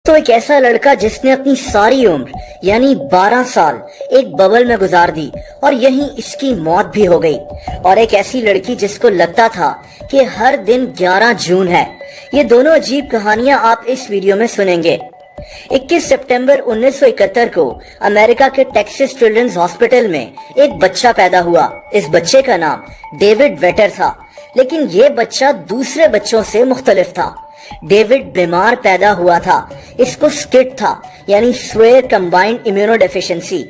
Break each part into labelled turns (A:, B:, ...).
A: تو ایک ایسا لڑکا جس نے اپنی ساری عمر یعنی 12 سال ایک ببل میں گزار دی اور یہیں اس کی موت بھی ہو گئی، اور ایک ایسی لڑکی جس کو لگتا تھا کہ ہر دن 11 جون ہے۔ یہ دونوں عجیب کہانیاں آپ اس ویڈیو میں سنیں گے۔ 21 سپٹمبر 1971 کو امریکہ کے ٹیکسس چلڈرنز ہاسپٹل میں ایک بچہ پیدا ہوا۔ اس بچے کا نام ڈیوڈ ویٹر تھا، لیکن یہ بچہ دوسرے بچوں سے مختلف تھا۔ ڈیوڈ بیمار پیدا ہوا تھا، اس کو سکٹ تھا یعنی سویئر کمبائنڈ امیونو ڈیفیشنسی۔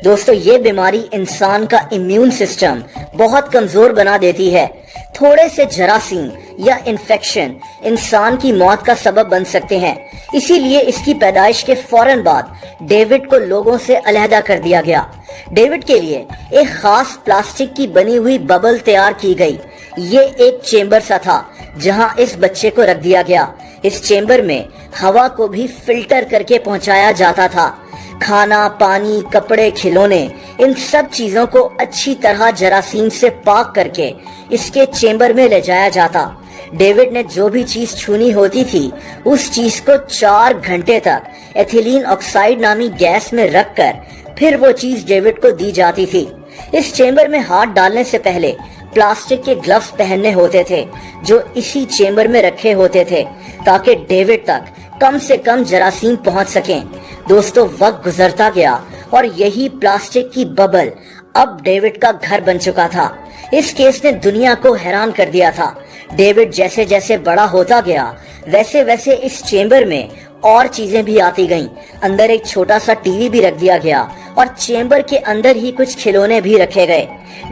A: دوستو، یہ بیماری انسان کا امیون سسٹم بہت کمزور بنا دیتی ہے۔ تھوڑے سے جراثیم یا انفیکشن انسان کی موت کا سبب بن سکتے ہیں، اسی لیے اس کی پیدائش کے فوراً بعد ڈیوڈ کو لوگوں سے علیحدہ کر دیا گیا۔ ڈیوڈ کے لیے ایک خاص پلاسٹک کی بنی ہوئی ببل تیار کی گئی۔ یہ ایک چیمبر سا تھا جہاں اس بچے کو رکھ دیا گیا۔ اس چیمبر میں ہوا کو بھی فلٹر کر کے پہنچایا جاتا تھا۔ کھانا، پانی، کپڑے، کھلونے، ان سب چیزوں کو اچھی طرح جراثیم سے پاک کر کے اس کے چیمبر میں لے جایا جاتا۔ ڈیوڈ نے جو بھی چیز چھونی ہوتی تھی اس چیز کو 4 گھنٹے تک ایتھیلین آکسائڈ نامی گیس میں رکھ کر پھر وہ چیز ڈیوڈ کو دی جاتی تھی۔ اس چیمبر میں ہاتھ ڈالنے سے پہلے پلاسٹک کے گلوز پہننے ہوتے تھے جو اسی چیمبر میں رکھے ہوتے تھے تاکہ ڈیوڈ تک کم سے کم جراثیم پہنچ سکیں۔ دوستو، وقت گزرتا گیا اور یہی پلاسٹک کی ببل اب ڈیوڈ کا گھر بن چکا تھا۔ اس کیس نے دنیا کو حیران کر دیا تھا۔ ڈیوڈ جیسے جیسے بڑا ہوتا گیا ویسے ویسے اس چیمبر میں اور چیزیں بھی آتی گئیں۔ اندر ایک چھوٹا سا ٹی وی بھی رکھ دیا گیا اور چیمبر کے اندر ہی کچھ کھلونے بھی رکھے گئے۔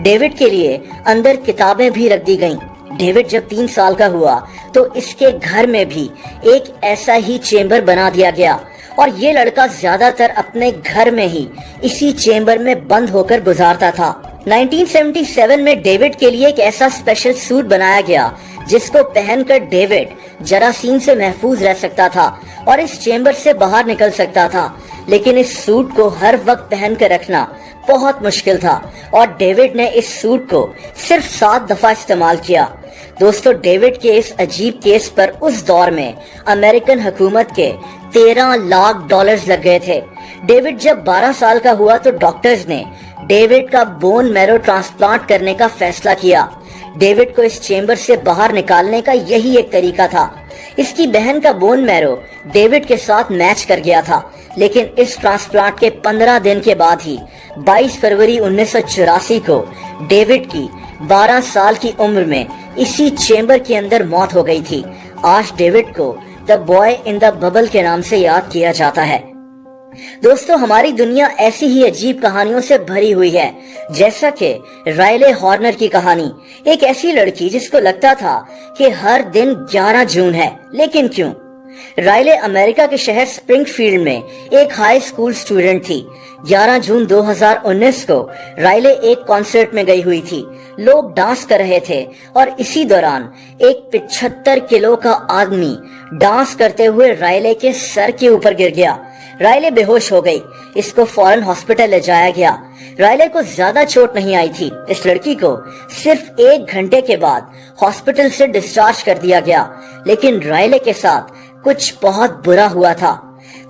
A: ڈیوڈ کے لیے اندر کتابیں بھی رکھ دی گئیں۔ ڈیوڈ جب 3 سال کا ہوا تو اس کے گھر میں بھی ایک ایسا ہی چیمبر بنا دیا گیا، اور یہ لڑکا زیادہ تر اپنے گھر میں ہی اسی چیمبر میں بند ہو کر گزارتا تھا۔ 1977 میں ڈیوڈ کے لیے ایک ایسا اسپیشل سوٹ بنایا گیا جس کو پہن کر ڈیوڈ جراثیم سے محفوظ رہ سکتا تھا اور اس چیمبر سے باہر نکل سکتا تھا، لیکن اس سوٹ کو ہر وقت پہن کر رکھنا بہت مشکل تھا، اور ڈیوڈ نے اس سوٹ کو صرف 7 دفعہ استعمال کیا۔ دوستو، ڈیوڈ کے اس عجیب کیس پر اس دور میں امریکن حکومت کے $13 لاکھ لگ گئے تھے۔ ڈیوڈ جب 12 سال کا ہوا تو ڈاکٹرز نے ڈیوڈ کا بون میرو ٹرانسپلانٹ کرنے کا فیصلہ کیا۔ ڈیوڈ کو اس چیمبر سے باہر نکالنے کا یہی ایک طریقہ تھا۔ اس کی بہن کا بون میرو ڈیوڈ کے ساتھ میچ کر گیا تھا، لیکن اس ٹرانسپلانٹ کے 15 دن کے بعد ہی 22 فروری 1984 کو ڈیوڈ کی 12 سال کی عمر میں اسی چیمبر کے اندر موت ہو گئی تھی۔ آج ڈیوڈ کو the boy in the bubble کے نام سے یاد کیا جاتا ہے۔ دوستو، ہماری دنیا ایسی ہی عجیب کہانیوں سے بھری ہوئی ہے، جیسا کہ رائلے ہارنر کی کہانی، ایک ایسی لڑکی جس کو لگتا تھا کہ ہر دن 11 جون ہے، لیکن کیوں؟ رائلے امریکہ کے شہر سپرنگ فیلڈ میں ایک ہائی سکول سٹوڈنٹ تھی۔ 11 جون 2019 کو رائلے ایک کانسرٹ میں گئی ہوئی تھی۔ لوگ ڈانس کر رہے تھے اور اسی دوران ایک 75 کلو کا آدمی ڈانس کرتے ہوئے رائلے کے سر کے اوپر گر گیا۔ رائلے بے ہوش ہو گئی، اس کو فوراً ہاسپٹل لے جایا گیا۔ رائلے کو زیادہ چوٹ نہیں آئی تھی۔ اس لڑکی کو صرف 1 گھنٹے کے بعد ہاسپٹل سے ڈسچارج کر دیا گیا، لیکن رائلے کے ساتھ کچھ بہت برا ہوا تھا۔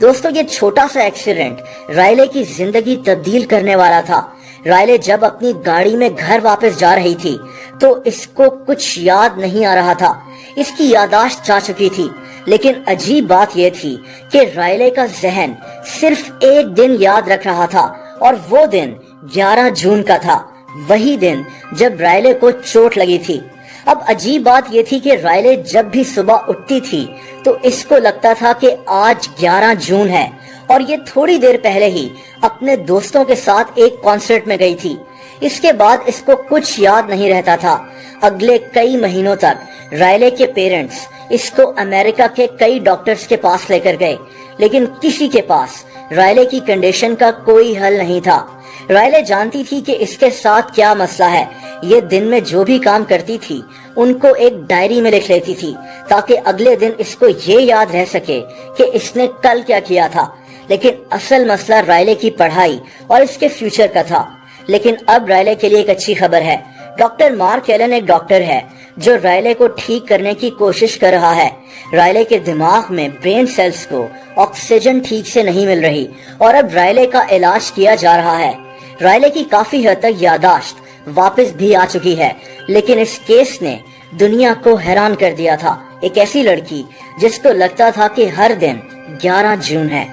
A: دوستو، یہ چھوٹا سا ایکسیڈنٹ رائلے کی زندگی تبدیل کرنے والا تھا۔ رائلے جب اپنی گاڑی میں گھر واپس جا رہی تھی تو اس کو کچھ یاد نہیں آ رہا تھا۔ اس کی یادداشت جا چکی تھی، لیکن عجیب بات یہ تھی کہ رائلے کا ذہن صرف 1 دن یاد رکھ رہا تھا، اور وہ دن 11 جون کا تھا، وہی دن جب رائلے کو چوٹ لگی تھی۔ اب عجیب بات یہ تھی کہ رائلے جب بھی صبح اٹھتی تھی تو اس کو لگتا تھا کہ آج 11 جون ہے، اور یہ تھوڑی دیر پہلے ہی اپنے دوستوں کے ساتھ ایک کانسرٹ میں گئی تھی۔ اس کے بعد اس کو کچھ یاد نہیں رہتا تھا۔ اگلے کئی مہینوں تک رائلے کے پیرنٹس اس کو امریکہ کے کئی ڈاکٹرز کے پاس لے کر گئے، لیکن کسی کے پاس رائلے کی کنڈیشن کا کوئی حل نہیں تھا۔ رائلے جانتی تھی کہ اس کے ساتھ کیا مسئلہ ہے۔ یہ دن میں جو بھی کام کرتی تھی ان کو ایک ڈائری میں لکھ لیتی تھی تاکہ اگلے دن اس کو یہ یاد رہ سکے کہ اس نے کل کیا کیا تھا۔ لیکن اصل مسئلہ رائلے کی پڑھائی اور اس کے فیوچر کا تھا۔ لیکن اب رائلے کے لیے ایک اچھی خبر ہے۔ ڈاکٹر مارک ایلن ایک ڈاکٹر ہے جو رائلے کو ٹھیک کرنے کی کوشش کر رہا ہے۔ رائلے کے دماغ میں برین سیلز کو آکسیجن ٹھیک سے نہیں مل رہی اور اب رائلے کا علاج کیا جا رہا ہے۔ رائلے کی کافی حد تک یادداشت واپس بھی آ چکی ہے، لیکن اس کیس نے دنیا کو حیران کر دیا تھا۔ ایک ایسی لڑکی جس کو لگتا تھا کہ ہر دن 11 جون ہے،